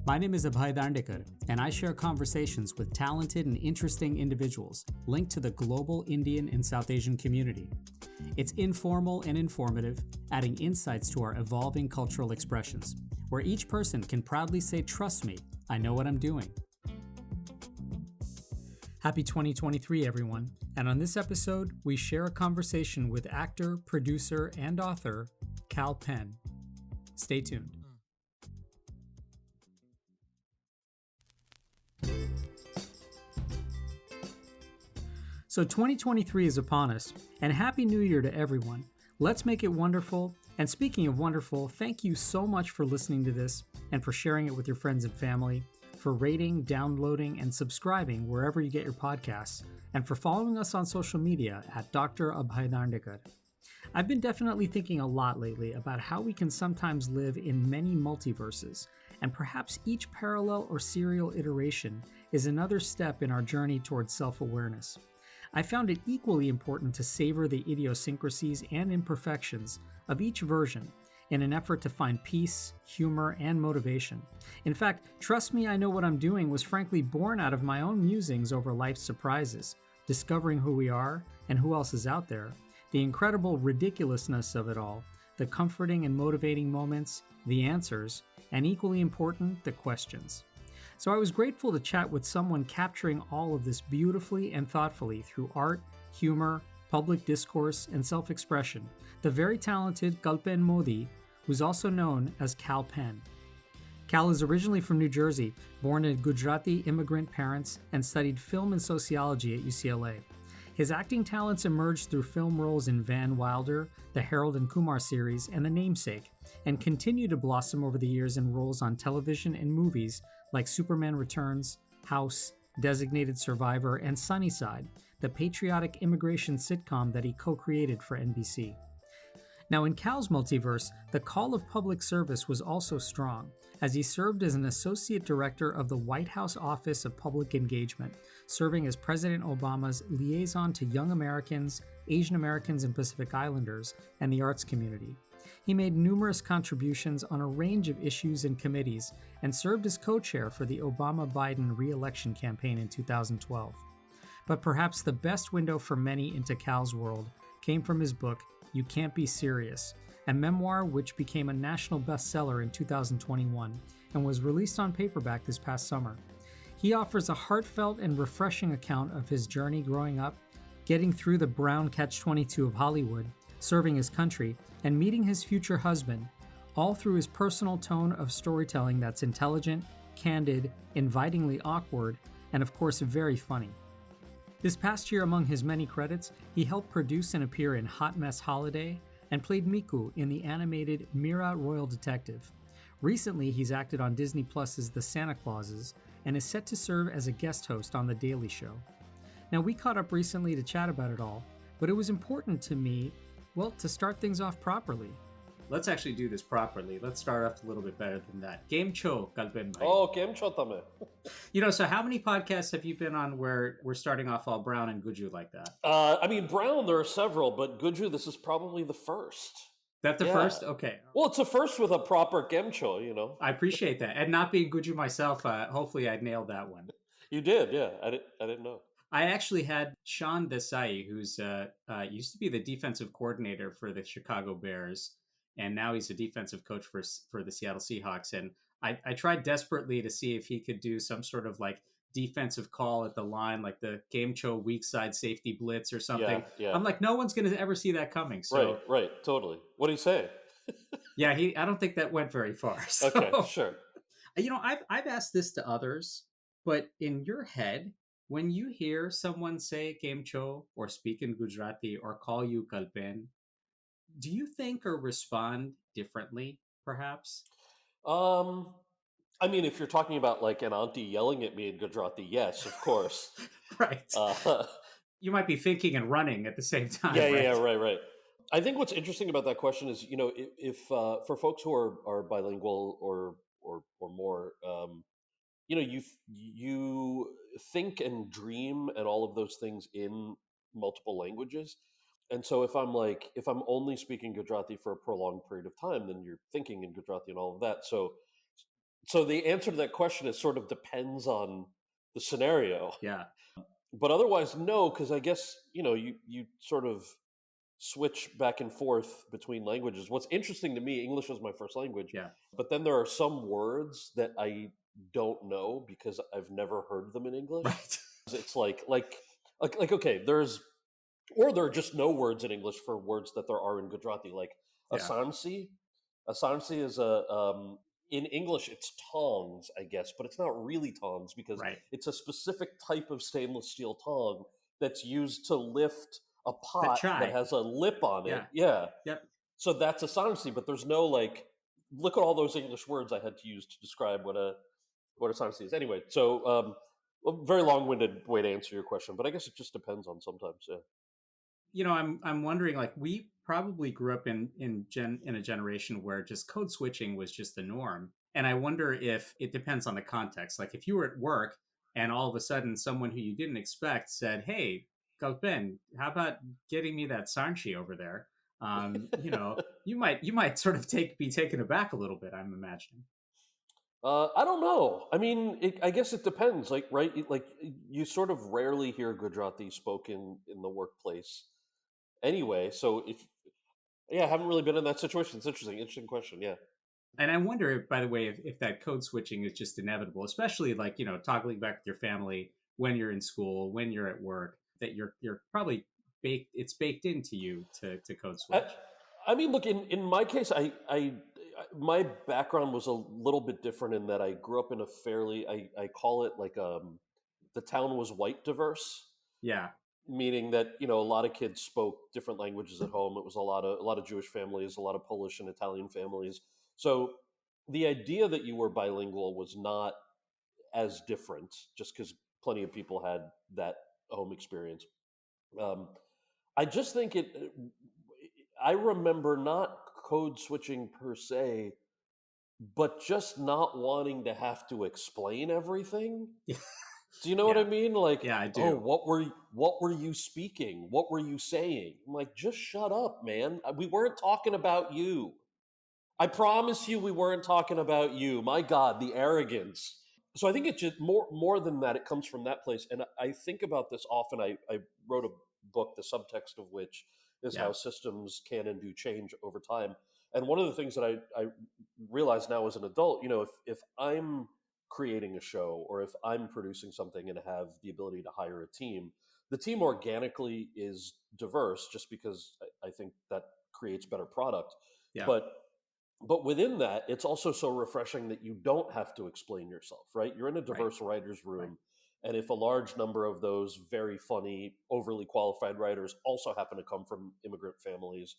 My name is Abhay, and I share conversations with talented and interesting individuals linked to the global Indian and South Asian community. It's informal and informative, adding insights to our evolving cultural expressions, where each person can proudly say, "Trust me, I know what I'm doing." Happy 2023, everyone. And on this episode, we share a conversation with actor, producer, and author Kal Penn. Stay tuned. So 2023 is upon us, and Happy New Year to everyone. Let's make it wonderful. And speaking of wonderful, thank you so much for listening to this and for sharing it with your friends and family, for rating, downloading, and subscribing wherever you get your podcasts, and for following us on social media at Dr. Abhay. I've been definitely thinking a lot lately about how we can sometimes live in many multiverses, and perhaps each parallel or serial iteration is another step in our journey towards self-awareness. I found it equally important to savor the idiosyncrasies and imperfections of each version in an effort to find peace, humor, and motivation. In fact, Trust Me, I Know What I'm Doing was frankly born out of my own musings over life's surprises, discovering who we are and who else is out there, the incredible ridiculousness of it all, the comforting and motivating moments, the answers, and equally important, the questions. So I was grateful to chat with someone capturing all of this beautifully and thoughtfully through art, humor, public discourse, and self-expression, the very talented Kal Penn, who's also known as Kal Penn. Kal is originally from New Jersey, born to Gujarati immigrant parents, and studied film and sociology at UCLA. His acting talents emerged through film roles in Van Wilder, the Harold and Kumar series, and The Namesake, and continue to blossom over the years in roles on television and movies like Superman Returns, House, Designated Survivor, and Sunnyside, the patriotic immigration sitcom that he co-created for NBC. Now, in Kal's multiverse, the call of public service was also strong, as he served as an associate director of the White House Office of Public Engagement, serving as President Obama's liaison to young Americans, Asian Americans, and Pacific Islanders, and the arts community. He made numerous contributions on a range of issues and committees and served as co-chair for the Obama-Biden re-election campaign in 2012. But perhaps the best window for many into Kal's world came from his book, You Can't Be Serious, a memoir which became a national bestseller in 2021 and was released on paperback this past summer. He offers a heartfelt and refreshing account of his journey growing up, getting through the brown Catch-22 of Hollywood, serving his country, and meeting his future husband, all through his personal tone of storytelling that's intelligent, candid, invitingly awkward, and of course very funny. This past year, among his many credits, he helped produce and appear in Hot Mess Holiday and played Miku in the animated Mira Royal Detective. Recently, he's acted on Disney Plus's The Santa Clauses and is set to serve as a guest host on The Daily Show. Now, we caught up recently to chat about it all, but it was important to me, to start things off properly. Let's actually do this properly. Let's start off a little bit better than that. Game Cho, Kal Penn. Oh, Game Cho tame. So how many podcasts have you been on where we're starting off all brown and Guju like that? Brown, there are several, but Guju, this is probably the first. That's the first? Okay. Well, it's the first with a proper Game Cho, I appreciate that. And not being Guju myself, hopefully I nailed that one. You did, yeah. I didn't know. I actually had Sean Desai, who's used to be the defensive coordinator for the Chicago Bears, and now he's a defensive coach for the Seattle Seahawks. And I tried desperately to see if he could do some sort of like defensive call at the line, like the Game Cho weak side safety blitz or something. Yeah. I'm like, no one's going to ever see that coming. So, right, totally. What did he say? Yeah, I don't think that went very far. So, okay, sure. I've asked this to others, but in your head, when you hear someone say Game Cho or speak in Gujarati or call you Kal Penn, do you think or respond differently, perhaps? If you're talking about like an auntie yelling at me in Gujarati, yes, of course. Right. You might be thinking and running at the same time. Yeah, right. I think what's interesting about that question is, if for folks who are bilingual or more, you think and dream and all of those things in multiple languages. And so if I'm only speaking Gujarati for a prolonged period of time, then you're thinking in Gujarati and all of that. So So the answer to that question is sort of depends on the scenario. Yeah. But otherwise, no, because I guess, you sort of switch back and forth between languages. What's interesting to me, English is my first language, Yeah. but then there are some words that I don't know because I've never heard them in English. Right. It's like okay, there are just no words in English for words that there are in Gujarati, like Yeah. asansi. Asansi is in English it's tongs, I guess, but it's not really tongs because Right. it's a specific type of stainless steel tong that's used to lift a The pot that chai. has a lip on it. Yeah. Yeah. Yep. So that's asansi, but there's no like look at all those English words I had to use to describe what asansi is. Anyway, so a very long-winded way to answer your question, but I guess it just depends on sometimes. Yeah. I'm wondering, like, we probably grew up in a generation where just code switching was just the norm, and I wonder if it depends on the context. Like, if you were at work and all of a sudden someone who you didn't expect said, "Hey, Kal Penn, how about getting me that sanchi over there?" You might sort of be taken aback a little bit. I'm imagining. I don't know. I mean, I guess it depends. Like, right? Like, you sort of rarely hear Gujarati spoken in the workplace anyway. So, yeah, I haven't really been in that situation. It's interesting question. Yeah. And I wonder, by the way, if that code switching is just inevitable, especially like, toggling back with your family when you're in school, when you're at work, that you're probably it's baked into you to code I, switch. I mean, look, in my case, my background was a little bit different in that I grew up in a fairly, I call it like, the town was white diverse, Yeah. meaning that a lot of kids spoke different languages at home. It was a lot of Jewish families, a lot of Polish and Italian families. So the idea that you were bilingual was not as different, just because plenty of people had that home experience. Um, I just think it. I remember not code switching per se, but just not wanting to have to explain everything. Do you know what I Yeah. mean? Like, Yeah, I oh, do. what were you speaking? What were you saying? I'm like, just shut up, man. We weren't talking about you. I promise you, we weren't talking about you. My God, the arrogance. So I think it's just more than that. It comes from that place, and I think about this often. I wrote a book, the subtext of which is Yeah. how systems can and do change over time. And one of the things that I realize now as an adult, if I'm creating a show or if I'm producing something and have the ability to hire a team, the team organically is diverse just because I think that creates better product. Yeah. But within that, it's also so refreshing that you don't have to explain yourself, right? You're in a Right. diverse writer's Right. room. And if a large number of those very funny, overly qualified writers also happen to come from immigrant families,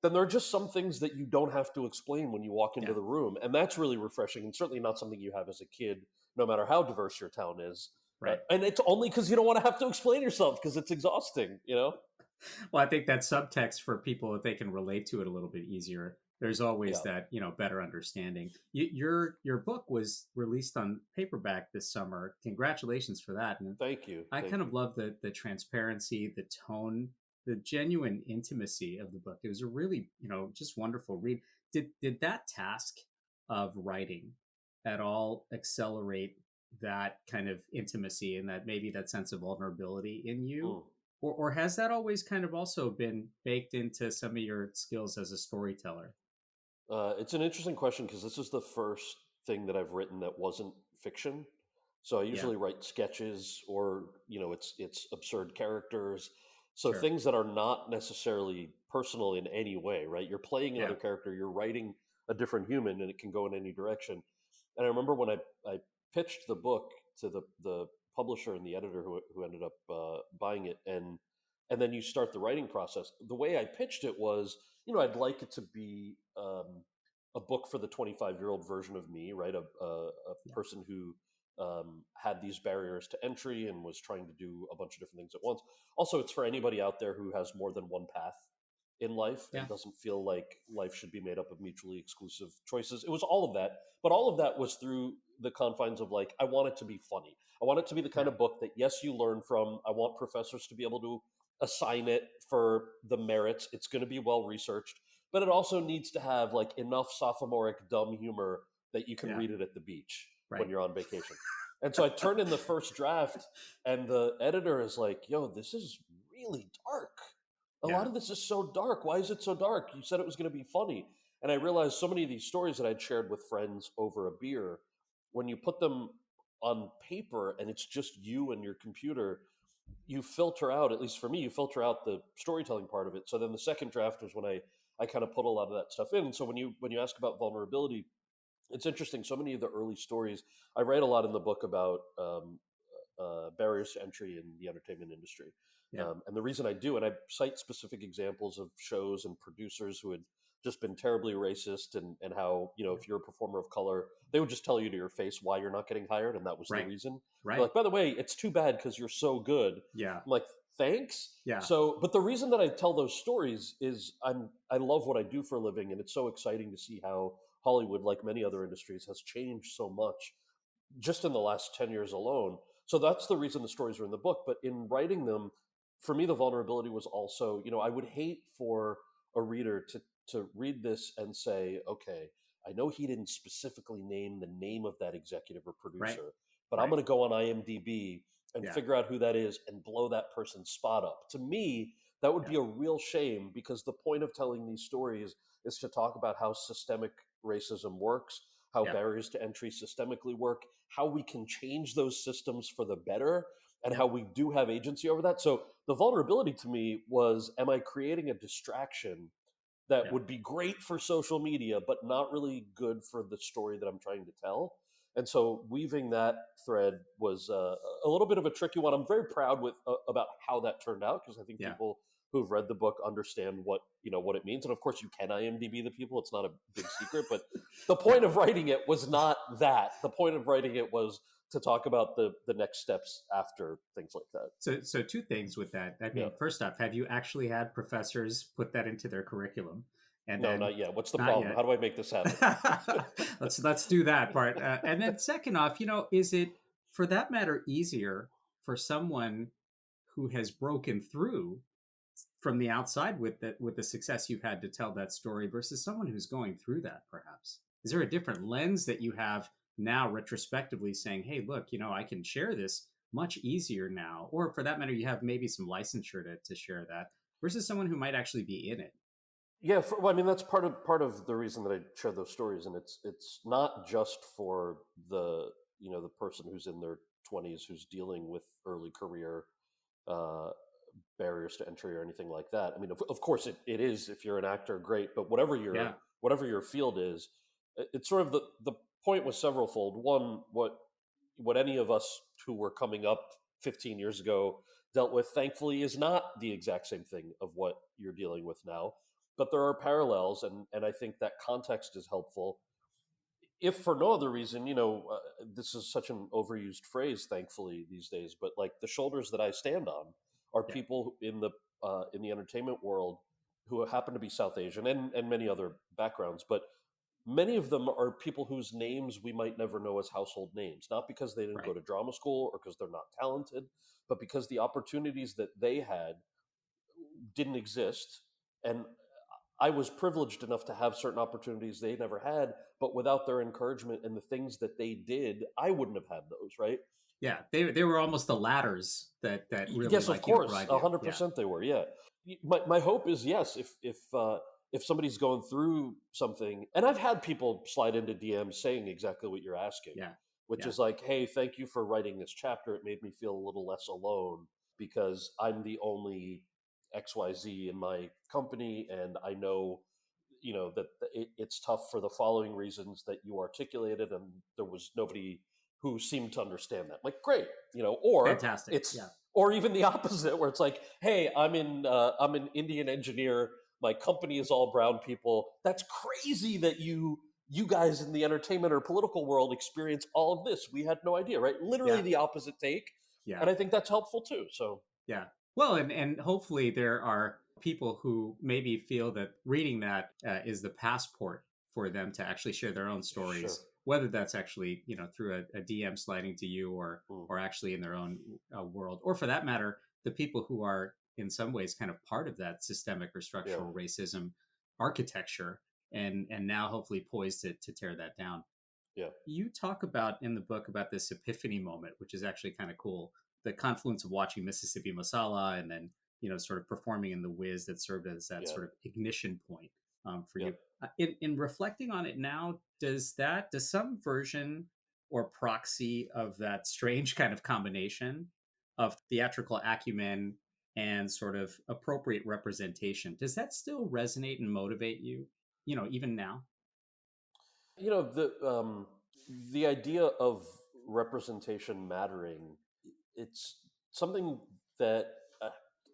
then there are just some things that you don't have to explain when you walk into Yeah. the room. And that's really refreshing and certainly not something you have as a kid, no matter how diverse your town is. Right. And it's only because you don't want to have to explain yourself because it's exhausting. Well, I think that subtext for people, if they can relate to it a little bit easier, there's always Yeah. that better understanding. Your book was released on paperback this summer. Congratulations for that. And Thank you. I Thank kind of you. love the transparency, the tone, the genuine intimacy of the book. It was a really just wonderful read. Did that task of writing at all accelerate that kind of intimacy and that maybe that sense of vulnerability in you? Mm. Or has that always kind of also been baked into some of your skills as a storyteller? It's an interesting question because this is the first thing that I've written that wasn't fiction. So I Yeah, usually write sketches or it's absurd characters. So sure. things that are not necessarily personal in any way, right? You're playing Yeah, another character, you're writing a different human, and it can go in any direction. And I remember when I pitched the book to the publisher and the editor who ended up buying it, and then you start the writing process. The way I pitched it was, I'd like it to be a book for the 25-year-old version of me, right? A yeah, person who had these barriers to entry and was trying to do a bunch of different things at once. Also, it's for anybody out there who has more than one path in life yeah, and doesn't feel like life should be made up of mutually exclusive choices. It was all of that, but all of that was through the confines of like, I want it to be funny. I want it to be the kind yeah, of book that, yes, you learn from. I want professors to be able to assign it for the merits. It's going to be well researched, but it also needs to have like enough sophomoric dumb humor that you can Yeah. read it at the beach when Right. you're on vacation. And so I turned in the first draft, and the editor is like, yo, this is really dark. A lot Yeah. of this is so dark. Why is it so dark? You said it was going to be funny. And I realized so many of these stories that I'd shared with friends over a beer, when you put them on paper and it's just you and your computer, you filter out, at least for me, you filter out the storytelling part of it. So then the second draft was when I kind of put a lot of that stuff in. And so when you ask about vulnerability, it's interesting. So many of the early stories, I write a lot in the book about barriers to entry in the entertainment industry. Yeah. And the reason I do, and I cite specific examples of shows and producers who had just been terribly racist, and how, if you're a performer of color, they would just tell you to your face why you're not getting hired. And that was the Right. reason. They're Right. like, by the way, it's too bad because you're so good. Yeah. I'm like, thanks. Yeah. So, but the reason that I tell those stories is I love what I do for a living. And it's so exciting to see how Hollywood, like many other industries, has changed so much just in the last 10 years alone. So that's the reason the stories are in the book. But in writing them, for me, the vulnerability was also, I would hate for a reader to read this and say, okay, I know he didn't specifically name the name of that executive or Right. producer, but I'm Right. going to go on IMDb and Yeah. figure out who that is and blow that person's spot up. To me, that would Yeah. be a real shame, because the point of telling these stories is to talk about how systemic racism works, how Yeah. barriers to entry systemically work, how we can change those systems for the better, and Yeah. how we do have agency over that. So the vulnerability to me was, am I creating a distraction that Yeah. would be great for social media, but not really good for the story that I'm trying to tell? And so weaving that thread was a little bit of a tricky one. I'm very proud about how that turned out, because I think Yeah. people who've read the book understand what it means. And of course, you can IMDb the people; it's not a big secret. But the point of writing it was not that. The point of writing it was to talk about the next steps after things like that. So two things with that. I Yeah. mean, first off, have you actually had professors put that into their curriculum? And No, then not yet. What's the not problem? yet. How do I make this happen? let's do that part. And then second off, is it for that matter easier for someone who has broken through from the outside with the success you've had to tell that story versus someone who's going through that? Perhaps is there a different lens that you have now retrospectively saying, hey, look, I can share this much easier now, or for that matter, you have maybe some licensure to share that versus someone who might actually be in it? Yeah, well, I mean, that's part of the reason that I share those stories, and it's not just for the person who's in their 20s who's dealing with early career uh, barriers to entry or anything like that. I mean, of course, it is if you're an actor, great, but whatever Yeah. your field is, it's sort of the point was severalfold. One, what any of us who were coming up 15 years ago dealt with, thankfully, is not the exact same thing of what you're dealing with now. But there are parallels, and I think that context is helpful. If for no other reason, this is such an overused phrase, thankfully, these days, but like the shoulders that I stand on are Yeah. people in the entertainment world who happen to be South Asian and many other backgrounds, but many of them are people whose names we might never know as household names, not because they didn't go Right. to drama school or because they're not talented, but because the opportunities that they had didn't exist. And I was privileged enough to have certain opportunities they never had, but without their encouragement and the things that they did, I wouldn't have had those, right? Yeah. They were almost the ladders that really Yes, of course, brought a you. hundred Yeah. percent they were. Yeah, my hope is, yes, if somebody's going through something, and I've had people slide into DMs saying exactly what you're asking, Yeah. which Yeah. is like, hey, thank you for writing this chapter. It made me feel a little less alone because I'm the only XYZ in my company, and I know that it's tough for the following reasons that you articulated, and there was nobody who seemed to understand that. Like, great, or Fantastic. it's Yeah. or even the opposite, where it's like, hey, I'm an Indian engineer, my company is all brown people. That's crazy that you guys in the entertainment or political world experience all of this. We had no idea, right? Literally Yeah. the opposite take. Yeah. And I think that's helpful too. So Yeah. Well, and hopefully there are people who maybe feel that reading that is the passport for them to actually share their own sure. stories, whether that's actually through a DM sliding to you, Mm, or actually in their own world, or for that matter, the people who are in some ways kind of part of that systemic or yeah. structural racism architecture, and now hopefully poised to tear that down. Yeah. You talk about in the book about this epiphany moment, which is actually kind of cool. The confluence of watching Mississippi Masala and then, sort of performing in The Wiz that served as that Yeah. sort of ignition point for Yeah. you. In reflecting on it now, does some version or proxy of that strange kind of combination of theatrical acumen and sort of appropriate representation, does that still resonate and motivate you, even now? You know, the idea of representation mattering, it's something that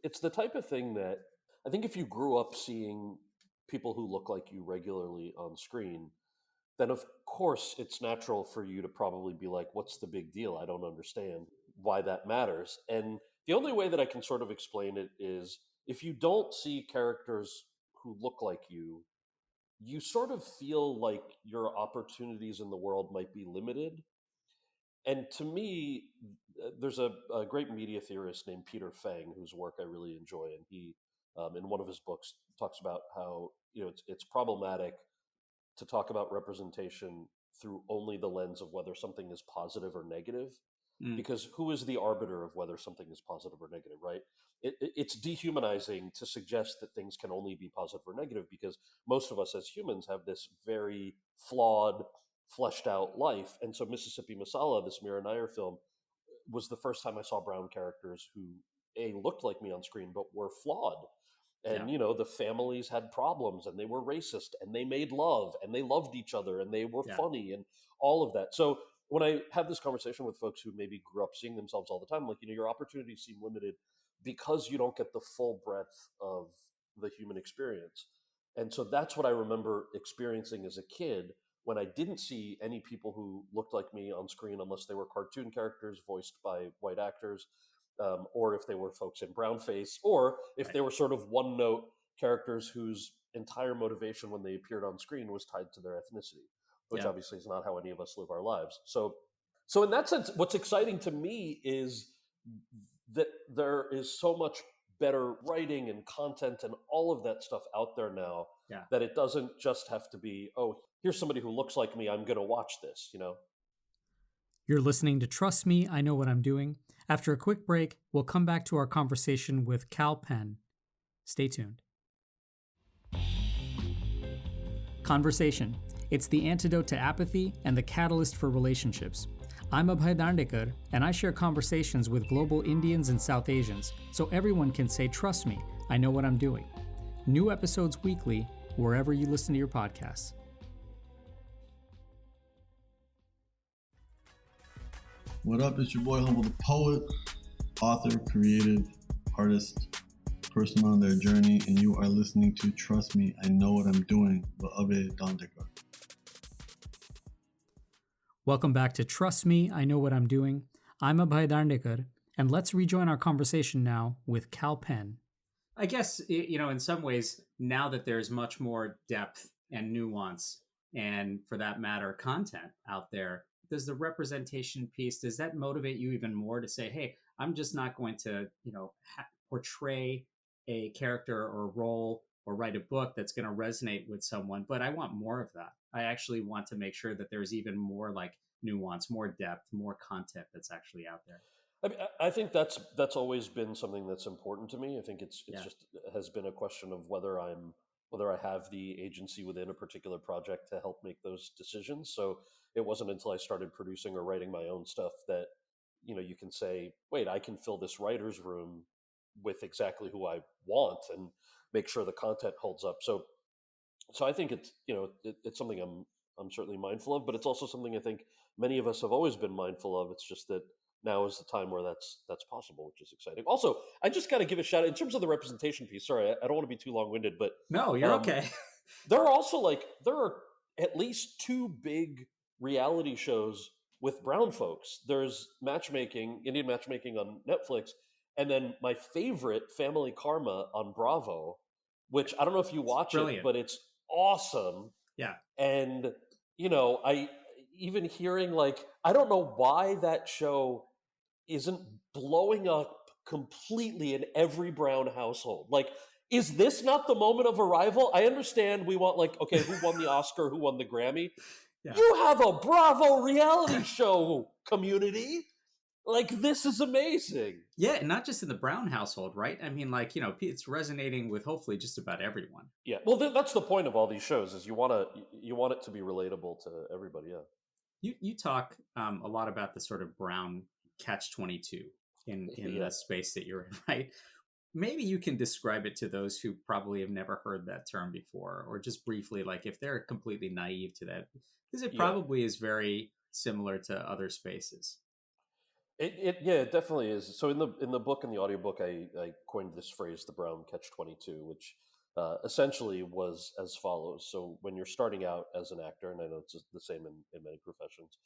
it's the type of thing that I think if you grew up seeing people who look like you regularly on screen, then of course it's natural for you to probably be like, what's the big deal? I don't understand why that matters. And the only way that I can sort of explain it is if you don't see characters who look like you sort of feel like your opportunities in the world might be limited. And to me, there's a great media theorist named Peter Fang, whose work I really enjoy. And he, in one of his books, talks about how it's problematic to talk about representation through only the lens of whether something is positive or negative, Mm, because who is the arbiter of whether something is positive or negative, right? It's dehumanizing to suggest that things can only be positive or negative, because most of us as humans have this very flawed, fleshed out life. And so Mississippi Masala, this Mira Nair film, was the first time I saw brown characters who a looked like me on screen but were flawed. yeah, And the families had problems and they were racist and they made love and they loved each other and they were yeah, funny and all of that. So when I have this conversation with folks who maybe grew up seeing themselves all the time, like, your opportunities seem limited because you don't get the full breadth of the human experience. And so that's what I remember experiencing as a kid when I didn't see any people who looked like me on screen unless they were cartoon characters voiced by white actors, or if they were folks in brown face, or if right, they were sort of one note characters whose entire motivation when they appeared on screen was tied to their ethnicity, which yeah, obviously is not how any of us live our lives. So in that sense, what's exciting to me is that there is so much better writing and content and all of that stuff out there now, yeah. that it doesn't just have to be, oh, here's somebody who looks like me, I'm going to watch this. You're listening to Trust Me, I Know What I'm Doing. After a quick break, we'll come back to our conversation with Kal Penn. Stay tuned. Conversation. It's the antidote to apathy and the catalyst for relationships. I'm Abhay Dandekar, and I share conversations with global Indians and South Asians so everyone can say, trust me, I know what I'm doing. New episodes weekly, wherever you listen to your podcasts. What up? It's your boy Humble the Poet, author, creative, artist, person on their journey, and you are listening to Trust Me, I Know What I'm Doing with Abhay Dandekar. Welcome back to Trust Me, I Know What I'm Doing. I'm Abhay Dandekar, and let's rejoin our conversation now with Kal Penn. I guess, in some ways, now that there's much more depth and nuance, and for that matter, content out there, does the representation piece, does that motivate you even more to say, hey, I'm just not going to, portray a character or role or write a book that's going to resonate with someone, but I want more of that. I actually want to make sure that there's even more like nuance, more depth, more content that's actually out there. I mean, I think that's always been something that's important to me. I think it's Yeah. just has been a question of whether I have the agency within a particular project to help make those decisions. So it wasn't until I started producing or writing my own stuff that you can say, wait, I can fill this writer's room with exactly who I want and make sure the content holds up. So I think it's something I'm certainly mindful of, but it's also something I think many of us have always been mindful of. It's just that now is the time where that's possible, which is exciting. Also, I just got to give a shout out in terms of the representation piece. Sorry, I don't want to be too long winded, but No, you're okay. there are at least two big reality shows with brown folks. There's Indian matchmaking on Netflix, and then my favorite, Family Karma on Bravo, which I don't know if you watch it, Brilliant. but it's awesome. Yeah. And I even hearing, like, I don't know why that show isn't blowing up completely in every brown household. Like, is this not the moment of arrival? I understand we want, like, okay, who won the Oscar, who won the Grammy? Yeah. You have a Bravo reality show community. Like, this is amazing. Yeah, and not just in the Brown household, right? I mean, like, it's resonating with hopefully just about everyone. Yeah, well, that's the point of all these shows, is you want it to be relatable to everybody. Yeah. You talk a lot about the sort of Brown Catch-22 in Yeah. the space that you're in, right? Maybe you can describe it to those who probably have never heard that term before, or just briefly, like if they're completely naive to that, because it Yeah. probably is very similar to other spaces. It definitely is. So in the book and the audiobook, I coined this phrase, the Brown Catch-22, which essentially was as follows. So when you're starting out as an actor, and I know it's the same in many professions,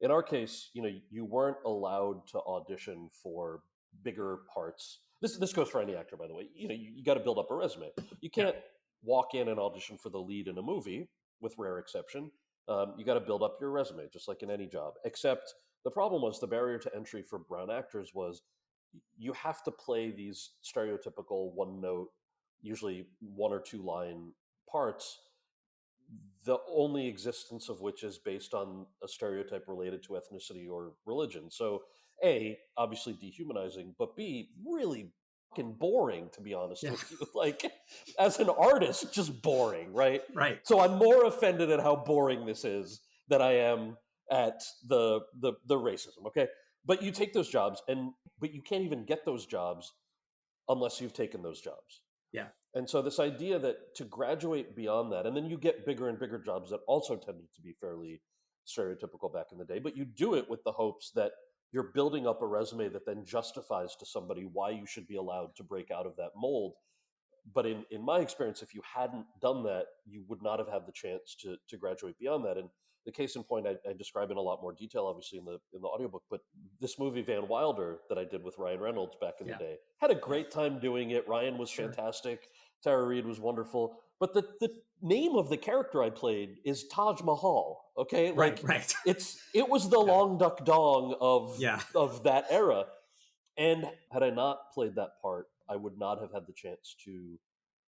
in our case, you weren't allowed to audition for bigger parts. This goes for any actor, by the way. You got to build up a resume. You can't walk in and audition for the lead in a movie, with rare exception. You got to build up your resume, just like in any job. Except the problem was, the barrier to entry for brown actors was you have to play these stereotypical one note, usually one or two line parts, the only existence of which is based on a stereotype related to ethnicity or religion. So, A, obviously dehumanizing, but B, really fucking boring, to be honest with you. Like, as an artist, just boring, right? Right. So I'm more offended at how boring this is than I am at the racism, okay? But you take those jobs, but you can't even get those jobs unless you've taken those jobs. Yeah. And so this idea that to graduate beyond that, and then you get bigger and bigger jobs that also tended to be fairly stereotypical back in the day, but you do it with the hopes that you're building up a resume that then justifies to somebody why you should be allowed to break out of that mold. But in my experience, if you hadn't done that, you would not have had the chance to graduate beyond that. And the case in point, I describe in a lot more detail, obviously, in the audiobook, but this movie Van Wilder that I did with Ryan Reynolds back in the day, had a great time doing it. Ryan was fantastic. Tara Reid was wonderful. But the name of the character I played is Taj Mahal. Okay, like right. it was the Long Duck Dong of that era. And had I not played that part, I would not have had the chance to,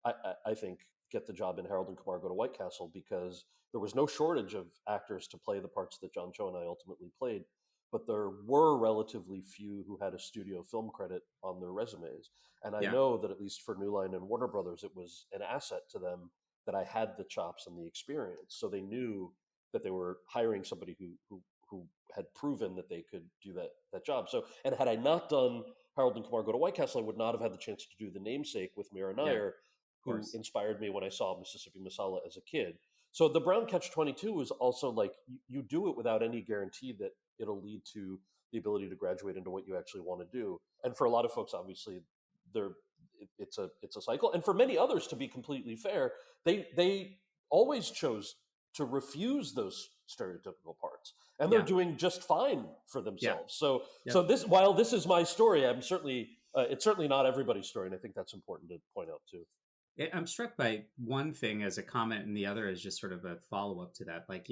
I think, get the job in Harold and Kumar Go to White Castle, because there was no shortage of actors to play the parts that John Cho and I ultimately played. But there were relatively few who had a studio film credit on their resumes. And I know that, at least for New Line and Warner Brothers, it was an asset to them that I had the chops and the experience. So they knew that they were hiring somebody who had proven that they could do that job. So, and had I not done Harold and Kumar Go to White Castle, I would not have had the chance to do The Namesake with Mira Nair, who inspired me when I saw Mississippi Masala as a kid. So the Brown Catch-22 is also like, you do it without any guarantee that it'll lead to the ability to graduate into what you actually want to do. And for a lot of folks, obviously, it's a cycle. And for many others, to be completely fair, they always chose to refuse those stereotypical parts, and they're doing just fine for themselves. So this, while this is my story, I'm certainly it's certainly not everybody's story, and I think that's important to point out too. I'm struck by one thing as a comment, and the other is just sort of a follow-up to that. Like,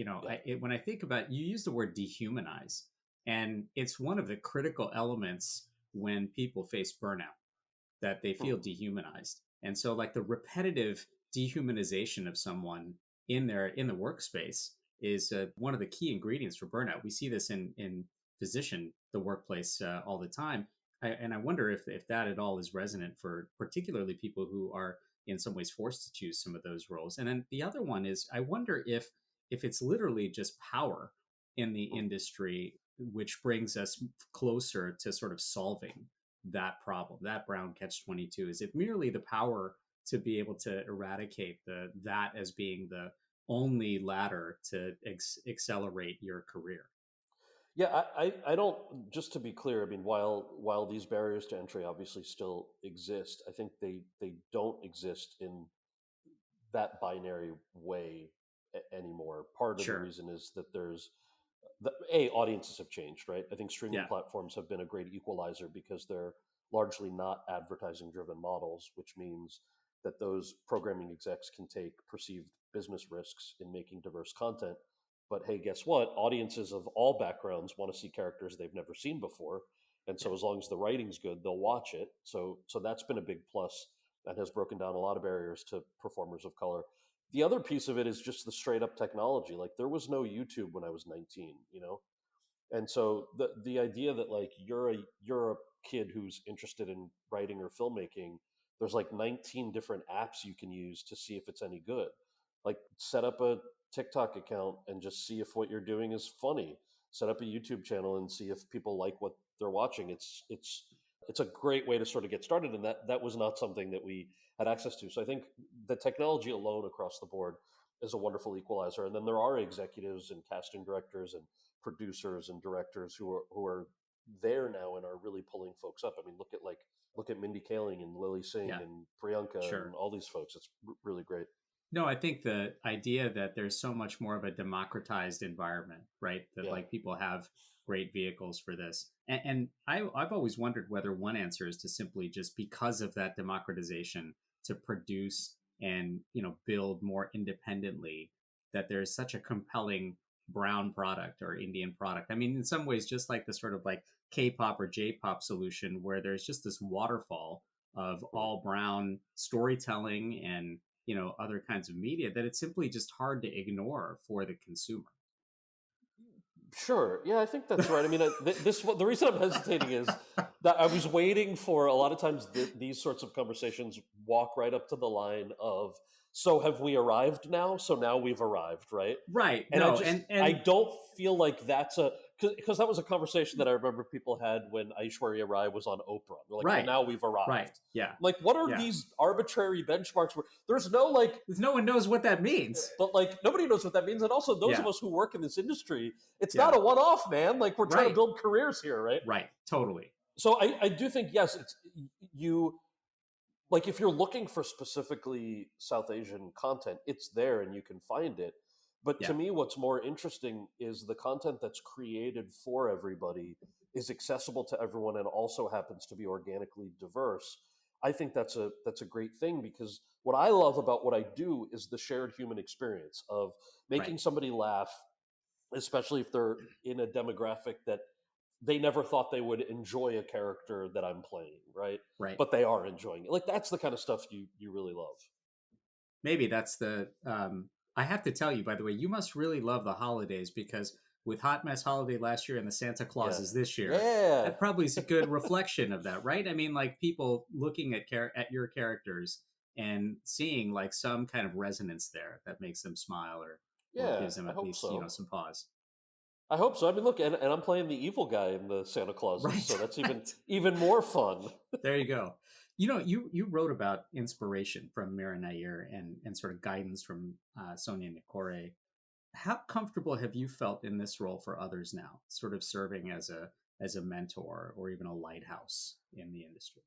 when I think about, you use the word dehumanize, and it's one of the critical elements when people face burnout, that they feel dehumanized. And so, like, the repetitive dehumanization of someone in the workspace is one of the key ingredients for burnout. We see this in the workplace all the time. And I wonder if that at all is resonant for particularly people who are in some ways forced to choose some of those roles. And then the other one is, I wonder if it's literally just power in the industry, which brings us closer to sort of solving that problem, that Brown Catch-22. Is it merely the power to be able to eradicate that as being the only ladder to accelerate your career? Yeah, I don't, just to be clear, I mean, while these barriers to entry obviously still exist, I think they don't exist in that binary way anymore. Part of the reason is that audiences have changed, right? I think streaming platforms have been a great equalizer, because they're largely not advertising driven models, which means that those programming execs can take perceived business risks in making diverse content. But hey, guess what? Audiences of all backgrounds want to see characters they've never seen before. And so as long as the writing's good, they'll watch it. So that's been a big plus, and has broken down a lot of barriers to performers of color. the other piece of it is just the straight up technology. Like there was no YouTube when I was 19, you know? And so the idea that like you're a kid who's interested in writing or filmmaking, there's like 19 different apps you can use to see if it's any good. Like set up a TikTok account and just see if what you're doing is funny. Set up a YouTube channel and see if people like what they're watching. It's a great way to sort of get started, and that was not something that we had access to. So I think the technology alone across the board is a wonderful equalizer. And then there are executives and casting directors and producers and directors who are there now and are really pulling folks up. I mean, look at Mindy Kaling and Lily Singh Yeah. and Priyanka Sure. and all these folks. It's really great. No, I think the idea that there's so much more of a democratized environment, right? That Yeah. like people have great vehicles for this. And I've always wondered whether one answer is to simply just because of that democratization to produce and, build more independently, that there's such a compelling brown product or Indian product. I mean, in some ways, just like the sort of like K-pop or J-pop solution, where there's just this waterfall of all brown storytelling and other kinds of media, that it's simply just hard to ignore for the consumer. Sure. Yeah, I think that's right. I mean, the reason I'm hesitating is that I was waiting for a lot of times these sorts of conversations walk right up to the line of, so have we arrived now? So now we've arrived, right? Right. And No, I don't feel like that's because that was a conversation that I remember people had when Aishwarya Rai was on Oprah. They're like, Right. well, now we've arrived. Right. Yeah. Like, what are Yeah. these arbitrary benchmarks? There's no like, No one knows what that means. but like nobody knows what that means. And also those Yeah. of us who work in this industry, it's Yeah. not a one-off, man. Like we're trying Right. to build careers here, right? Right. Totally. So I do think, yes, it's you. Like if you're looking for specifically South Asian content, it's there and you can find it. But Yeah. to me, what's more interesting is the content that's created for everybody is accessible to everyone and also happens to be organically diverse. I think that's a great thing, because what I love about what I do is the shared human experience of making Right. somebody laugh, especially if they're in a demographic that they never thought they would enjoy a character that I'm playing, right? Right. But they are enjoying it. Like that's the kind of stuff you really love. Maybe that's the I have to tell you, by the way, you must really love the holidays, because with Hot Mess Holiday last year and the Santa Clauses this year, Yeah. that probably is a good reflection of that, right? I mean, like people looking at your characters and seeing like some kind of resonance there that makes them smile or Yeah, gives them I at hope least so. some pause. I hope so. I mean, look, and I'm playing the evil guy in the Santa Clauses, Right. so that's even more fun. There you go. You wrote about inspiration from Mira Nair and sort of guidance from Sonia Nikore. How comfortable have you felt in this role for others now, sort of serving as a mentor or even a lighthouse in the industry?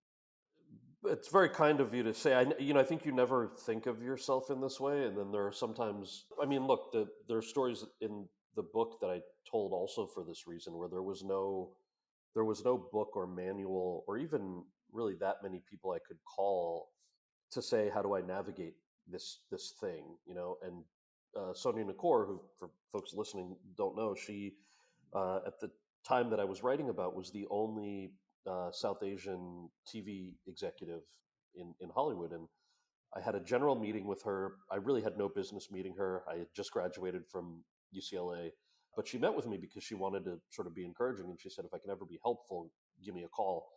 It's very kind of you to say. I think you never think of yourself in this way, and then there are sometimes. I mean, look, there are stories in the book that I told also for this reason, where there was no book or manual or even really that many people I could call to say, how do I navigate this thing, And Sonia Nikore, who for folks listening don't know, she at the time that I was writing about was the only South Asian TV executive in Hollywood, and I had a general meeting with her. I really had no business meeting her. I had just graduated from UCLA, but she met with me because she wanted to sort of be encouraging, and she said, if I can ever be helpful, give me a call.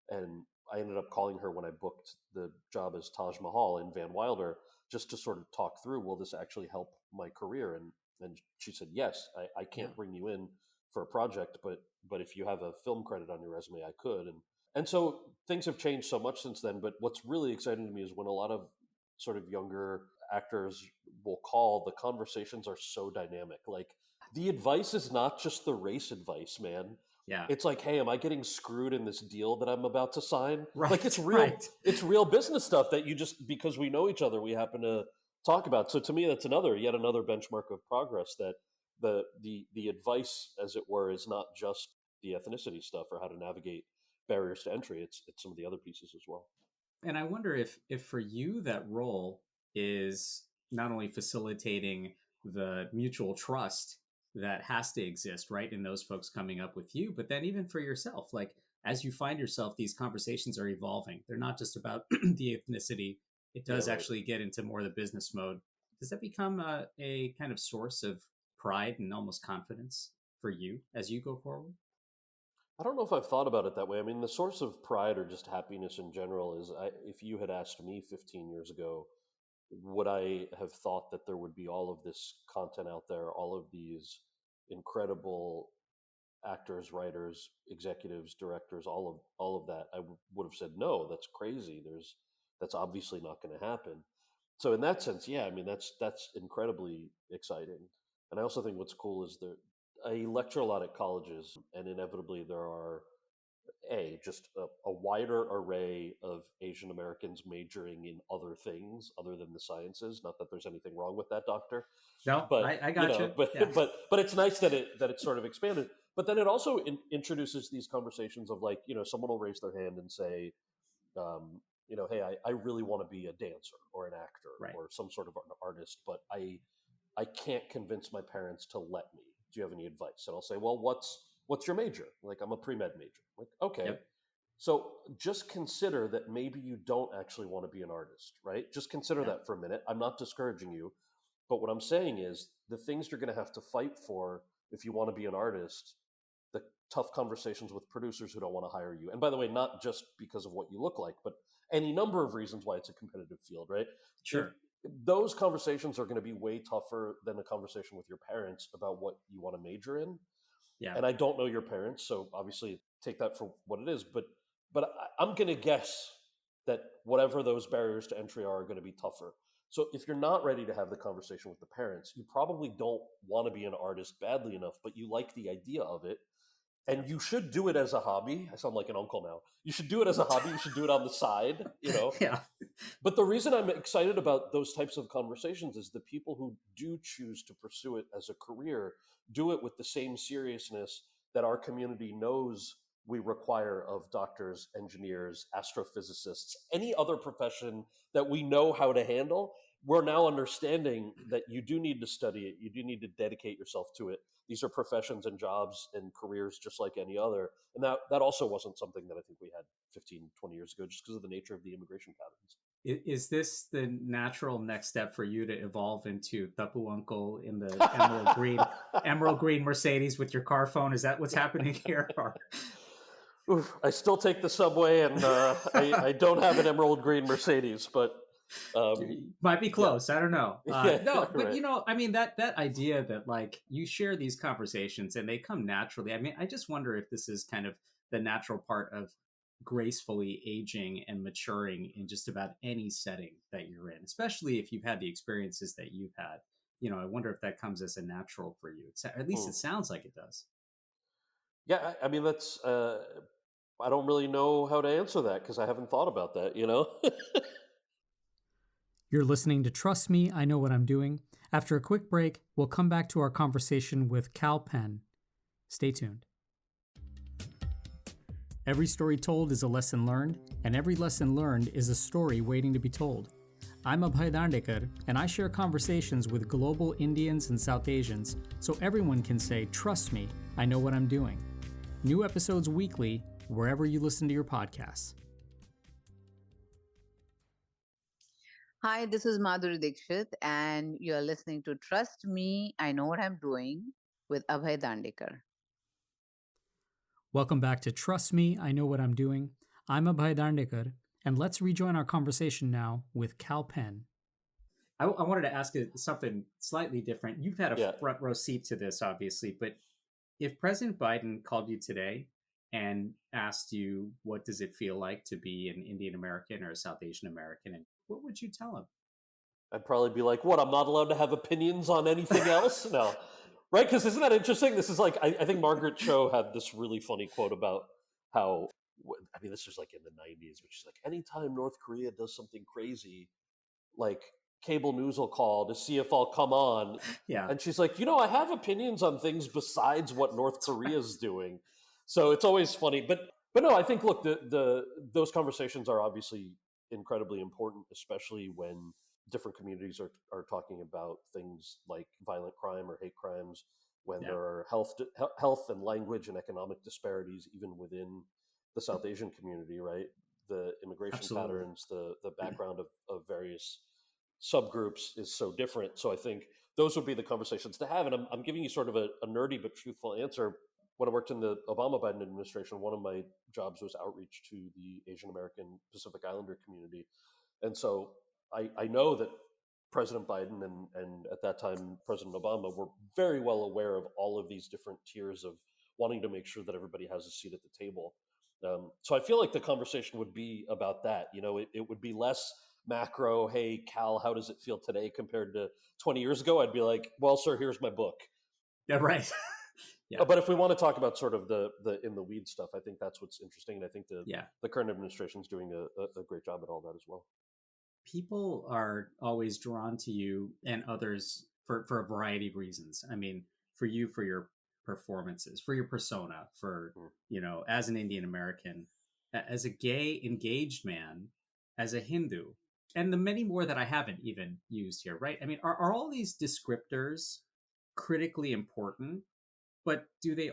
And I ended up calling her when I booked the job as Taj Mahal in Van Wilder, just to sort of talk through, will this actually help my career? And she said, yes, I can't bring you in for a project, but if you have a film credit on your resume, I could. And so things have changed so much since then. But what's really exciting to me is when a lot of sort of younger actors will call, the conversations are so dynamic. Like the advice is not just the race advice, man. Yeah. It's like, hey, am I getting screwed in this deal that I'm about to sign? Right. Like it's real, Right. It's real business stuff that you just, because we know each other, we happen to talk about. So to me, that's yet another benchmark of progress, that the advice, as it were, is not just the ethnicity stuff or how to navigate barriers to entry. It's some of the other pieces as well. And I wonder if for you that role is not only facilitating the mutual trust that has to exist, right, in those folks coming up with you, but then even for yourself, like as you find yourself, these conversations are evolving. They're not just about the ethnicity. It does Yeah, right. actually get into more the business mode. does that become a kind of source of pride and almost confidence for you as you go forward? I don't know if I've thought about it that way. I mean, the source of pride or just happiness in general is if you had asked me 15 years ago, would I have thought that there would be all of this content out there, all of these incredible actors, writers, executives, directors, all of that? Would have said no. That's crazy. That's obviously not going to happen. So in that sense, yeah, I mean that's incredibly exciting. And I also think what's cool is that I lecture a lot at colleges, and inevitably there are just a wider array of Asian Americans majoring in other things other than the sciences. Not that there's anything wrong with that, doctor, No, but I got you. but Yeah. but it's nice that it's sort of expanded. But then it also introduces these conversations of like, someone will raise their hand and say, hey, I really want to be a dancer or an actor Right. or some sort of an artist, but I can't convince my parents to let me. Do you have any advice? And I'll say, well, what's your major? Like, I'm a pre-med major. Like, okay. Yep. So just consider that maybe you don't actually want to be an artist, right? Just consider that for a minute. I'm not discouraging you, but what I'm saying is the things you're going to have to fight for if you want to be an artist, the tough conversations with producers who don't want to hire you. And by the way, not just because of what you look like, but any number of reasons why it's a competitive field, right? Sure. Those conversations are going to be way tougher than a conversation with your parents about what you want to major in. Yeah. And I don't know your parents, so obviously take that for what it is. But I'm going to guess that whatever those barriers to entry are going to be tougher. So if you're not ready to have the conversation with the parents, you probably don't want to be an artist badly enough, but you like the idea of it. And you should do it as a hobby. I sound like an uncle now. You should do it as a hobby. You should do it on the side, Yeah. But the reason I'm excited about those types of conversations is the people who do choose to pursue it as a career do it with the same seriousness that our community knows we require of doctors, engineers, astrophysicists, any other profession that we know how to handle. We're now understanding that you do need to study it. You do need to dedicate yourself to it. These are professions and jobs and careers just like any other. And that also wasn't something that I think we had 15, 20 years ago, just because of the nature of the immigration patterns. Is this the natural next step for you to evolve into Tapu Uncle in the emerald green Mercedes with your car phone? Is that what's happening here? Oof, I still take the subway, and I don't have an emerald green Mercedes, but might be close. Yeah. I don't know. No, but right. I mean that idea that like you share these conversations and they come naturally. I mean, I just wonder if this is kind of the natural part of gracefully aging and maturing in just about any setting that you're in, especially if you've had the experiences that you've had. I wonder if that comes as a natural for you. At least it sounds like it does. Yeah, I mean, that's, I don't really know how to answer that because I haven't thought about that, You're listening to Trust Me, I Know What I'm Doing. After a quick break, we'll come back to our conversation with Kal Penn. Stay tuned. Every story told is a lesson learned, and every lesson learned is a story waiting to be told. I'm Abhay Dandekar, and I share conversations with global Indians and South Asians so everyone can say, trust me, I know what I'm doing. New episodes weekly, wherever you listen to your podcasts. Hi, this is Madhuri Dixit, and you're listening to Trust Me, I Know What I'm Doing with Abhay Dandekar. Welcome back to Trust Me, I Know What I'm Doing. I'm Abhay Dandekar, and let's rejoin our conversation now with Kal Penn. I wanted to ask something slightly different. You've had a front row seat to this, obviously, but if President Biden called you today and asked you, what does it feel like to be an Indian American or a South Asian American, and what would you tell him? I'd probably be like, what, I'm not allowed to have opinions on anything else? No. Right? Because isn't that interesting? This is like, I think Margaret Cho had this really funny quote about how, I mean, this was like in the 90s, but she's like, anytime North Korea does something crazy, like cable news will call to see if I'll come on. Yeah. And she's like, I have opinions on things besides what North Korea's doing. So it's always funny. But no, I think, look, those conversations are obviously incredibly important, especially when different communities are talking about things like violent crime or hate crimes, when there are health and language and economic disparities even within the South Asian community, right? The immigration patterns, the background of various subgroups is so different. So I think those would be the conversations to have. And I'm giving you sort of a nerdy but truthful answer. When I worked in the Obama-Biden administration, one of my jobs was outreach to the Asian American Pacific Islander community. And so I know that President Biden and at that time President Obama were very well aware of all of these different tiers of wanting to make sure that everybody has a seat at the table. So I feel like the conversation would be about that. It would be less macro. Hey, Cal, how does it feel today compared to 20 years ago? I'd be like, well, sir, here's my book. Yeah, right. Yeah. But if we want to talk about sort of the in the weed stuff, I think that's what's interesting. And I think the current administration is doing a great job at all that as well. People are always drawn to you and others for a variety of reasons. I mean, for you, for your performances, for your persona, for, as an Indian American, as a gay engaged man, as a Hindu, and the many more that I haven't even used here, right? I mean, are all these descriptors critically important? But are they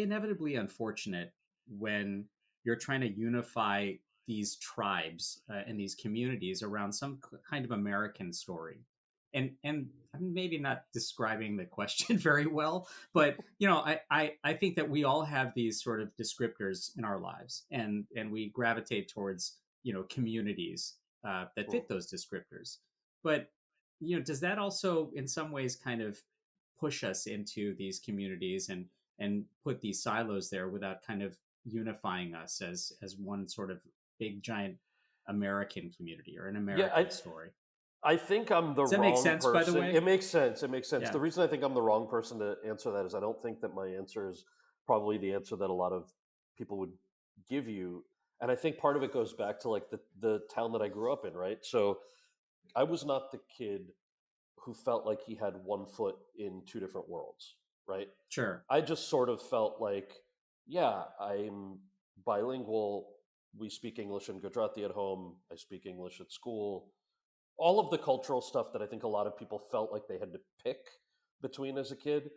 inevitably unfortunate when you're trying to unify these tribes and these communities around some kind of American story? And I'm maybe not describing the question very well, but I think that we all have these sort of descriptors in our lives, and we gravitate towards communities that fit those descriptors. But does that also in some ways kind of push us into these communities and put these silos there without kind of unifying us as one sort of big giant American community or an American story? I think I'm the wrong person. Does that make sense, by the way? It makes sense. Yeah. The reason I think I'm the wrong person to answer that is I don't think that my answer is probably the answer that a lot of people would give you. And I think part of it goes back to like the town that I grew up in, right? So I was not the kid who felt like he had one foot in two different worlds, right? Sure. I just sort of felt like, yeah, I'm bilingual. We speak English in Gujarati at home. I speak English at school. All of the cultural stuff that I think a lot of people felt like they had to pick between as a kid.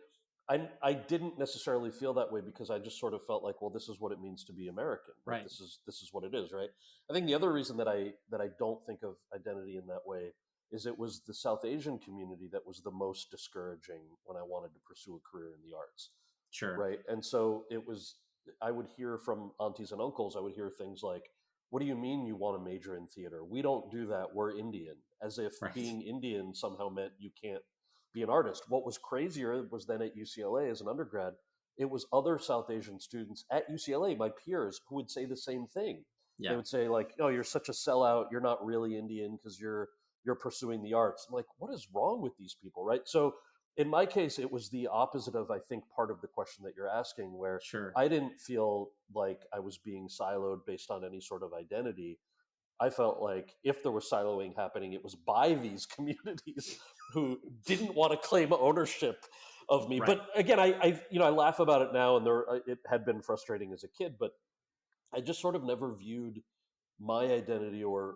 I didn't necessarily feel that way because I just sort of felt like, well, this is what it means to be American. Right. This is what it is, right? I think the other reason that I don't think of identity in that way is it was the South Asian community that was the most discouraging when I wanted to pursue a career in the arts. Sure. Right. And so I would hear from aunties and uncles, I would hear things like, what do you mean you want to major in theater? We don't do that. We're Indian. As if being Indian somehow meant you can't be an artist. What was crazier was then at UCLA as an undergrad, it was other South Asian students at UCLA, my peers, who would say the same thing. Yeah. They would say like, oh, you're such a sellout. You're not really Indian because you're pursuing the arts. I'm like, what is wrong with these people, right? So in my case, it was the opposite of, I think, part of the question that you're asking, where I didn't feel like I was being siloed based on any sort of identity. I felt like if there was siloing happening, it was by these communities who didn't want to claim ownership of me. Right. But again, I laugh about it now, and it had been frustrating as a kid, but I just sort of never viewed my identity or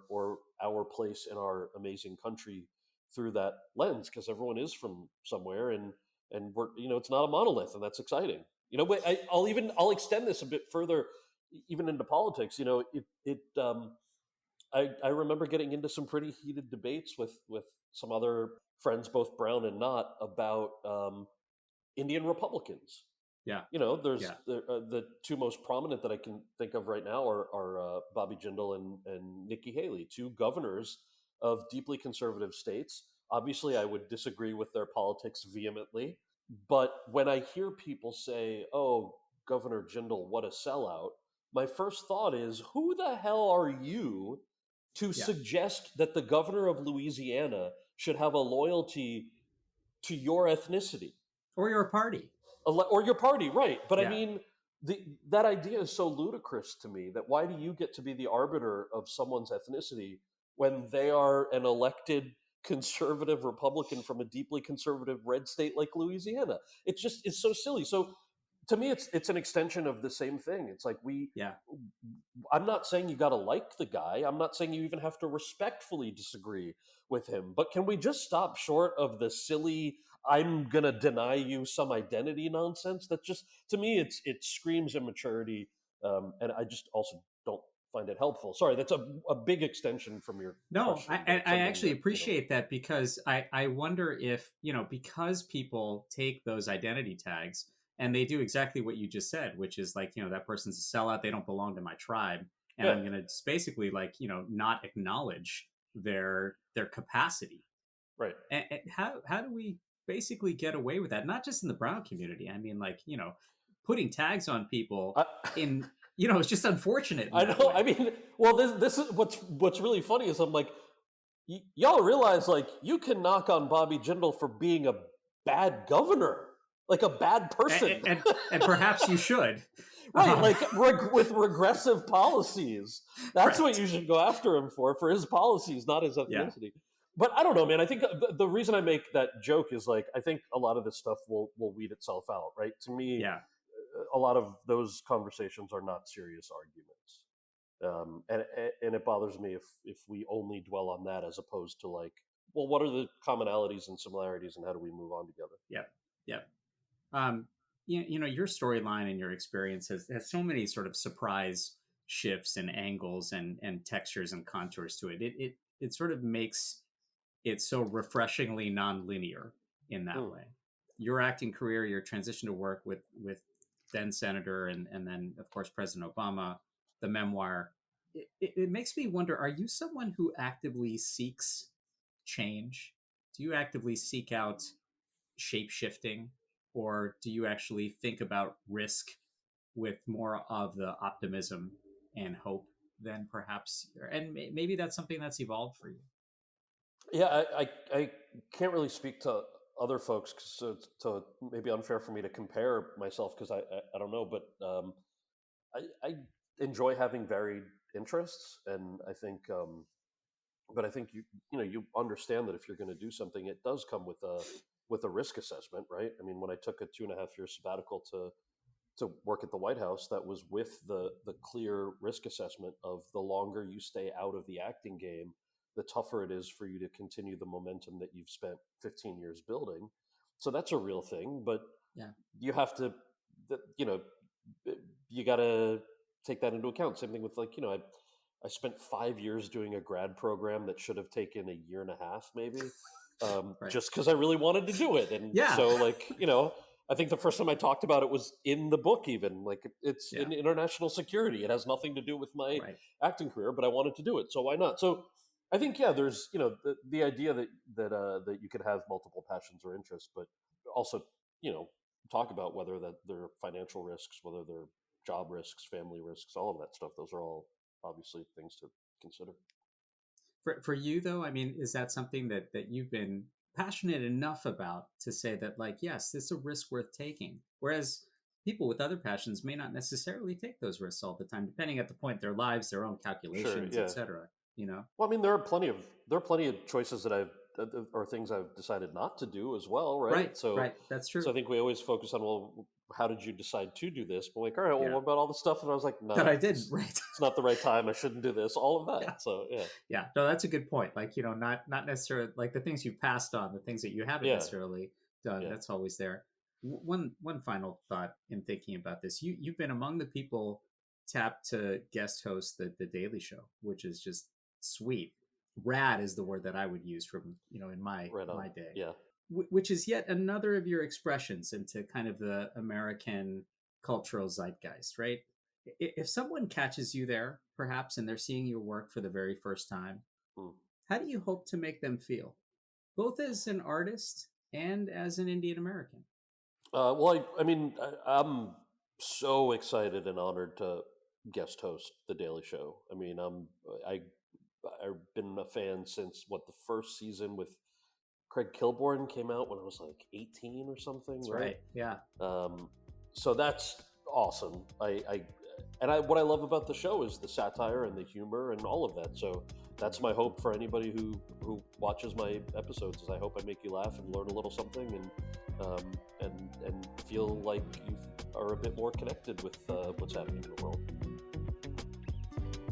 our place in our amazing country through that lens, because everyone is from somewhere, and we're it's not a monolith, and that's exciting. But I'll extend this a bit further, even into politics. I remember getting into some pretty heated debates with some other friends, both brown and not, about Indian Republicans. Yeah. There's the two most prominent that I can think of right now are Bobby Jindal and Nikki Haley, two governors of deeply conservative states. Obviously, I would disagree with their politics vehemently. But when I hear people say, oh, Governor Jindal, what a sellout, my first thought is, who the hell are you to suggest that the governor of Louisiana should have a loyalty to your ethnicity? Or your party. Or your party, right. But I mean, that idea is so ludicrous to me, that why do you get to be the arbiter of someone's ethnicity when they are an elected conservative Republican from a deeply conservative red state like Louisiana? It's so silly. So to me, it's an extension of the same thing. It's like I'm not saying you got to like the guy. I'm not saying you even have to respectfully disagree with him. But can we just stop short of the silly, I'm going to deny you some identity nonsense? That just, to me, it screams immaturity. And I just also don't find it helpful. Sorry, that's a big extension from your No, question. I actually appreciate that, because I wonder if, because people take those identity tags and they do exactly what you just said, which is like, that person's a sellout, they don't belong to my tribe. And I'm going to just basically not acknowledge their capacity. Right. And how do we basically get away with that? Not just in the brown community. I mean, putting tags on people it's just unfortunate. I know. I mean, well, this is what's really funny is I'm like, y'all realize like you can knock on Bobby Jindal for being a bad governor, like a bad person, and perhaps you should. Right, with regressive policies. That's what you should go after him for his policies, not his ethnicity. Yeah. But I don't know, man. I think the reason I make that joke is like, I think a lot of this stuff will weed itself out, right? To me, a lot of those conversations are not serious arguments. And it bothers me if we only dwell on that as opposed to like, well, what are the commonalities and similarities and how do we move on together? Yeah. Your storyline and your experience has so many sort of surprise shifts and angles and textures and contours to it. It sort of makes it so refreshingly nonlinear in that way. Your acting career, your transition to work with then Senator and then of course President Obama, the memoir, it makes me wonder, are you someone who actively seeks change? Do you actively seek out shape-shifting? Or do you actually think about risk with more of the optimism and hope than perhaps, and maybe that's something that's evolved for you? Yeah, I can't really speak to other folks, so maybe unfair for me to compare myself because I don't know, but I enjoy having varied interests, and I think, but I think you understand that if you're going to do something, it does come with a risk assessment, right? I mean, when I took a 2.5-year sabbatical to work at the White House, that was with the clear risk assessment of the longer you stay out of the acting game, the tougher it is for you to continue the momentum that you've spent 15 years building. So that's a real thing, but you have to, you got to take that into account. Same thing with I spent 5 years doing a grad program that should have taken 1.5 years maybe. Right. Just because I really wanted to do it. And so I think the first time I talked about it was in the book even. Like it's in international security. It has nothing to do with my acting career, but I wanted to do it. So why not? So I think, there's, the idea that you could have multiple passions or interests, but also, talk about whether that they're financial risks, whether they're job risks, family risks, all of that stuff. Those are all obviously things to consider. For you, though, I mean, is that something that you've been passionate enough about to say that, like, yes, this is a risk worth taking? Whereas people with other passions may not necessarily take those risks all the time, depending at the point in their lives, their own calculations, et cetera. Well, I mean, there are plenty of choices that or things I've decided not to do as well, right? Right. That's true. So I think we always focus on, well, how did you decide to do this? But like, all right, well, what about all the stuff? And I was like, no, that I did. Right. It's not the right time. I shouldn't do this. All of that. Yeah. So yeah. No, that's a good point. Like, not necessarily like the things you've passed on, the things that you haven't necessarily done. Yeah. That's always there. One final thought in thinking about this: you've been among the people tapped to guest host the Daily Show, which is just sweet. Rad is the word that I would use from in my day. Yeah. Which is yet another of your expressions into kind of the American cultural zeitgeist, right? If someone catches you there, perhaps, and they're seeing your work for the very first time, how do you hope to make them feel, both as an artist and as an Indian American? Well, I mean, I'm so excited and honored to guest host the Daily Show. I mean, I've been a fan since the first season with Craig Kilborn came out when I was like 18 or something. That's right. Yeah. So that's awesome. What I love about the show is the satire and the humor and all of that. So that's my hope for anybody who watches my episodes. Is I hope I make you laugh and learn a little something and feel like you are a bit more connected with what's happening in the world.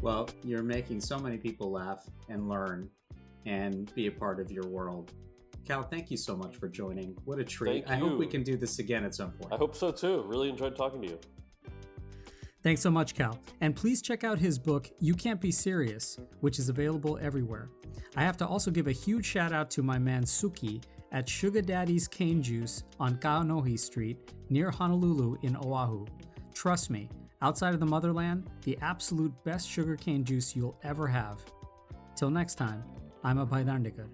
Well, you're making so many people laugh and learn and be a part of your world. Kal, thank you so much for joining. What a treat. I hope we can do this again at some point. I hope so too. Really enjoyed talking to you. Thanks so much, Kal. And please check out his book, You Can't Be Serious, which is available everywhere. I have to also give a huge shout out to my man Suki at Sugar Daddy's Cane Juice on Kaanohi Street near Honolulu in Oahu. Trust me, outside of the motherland, the absolute best sugarcane juice you'll ever have. Till next time, I'm Abhay Dandekar.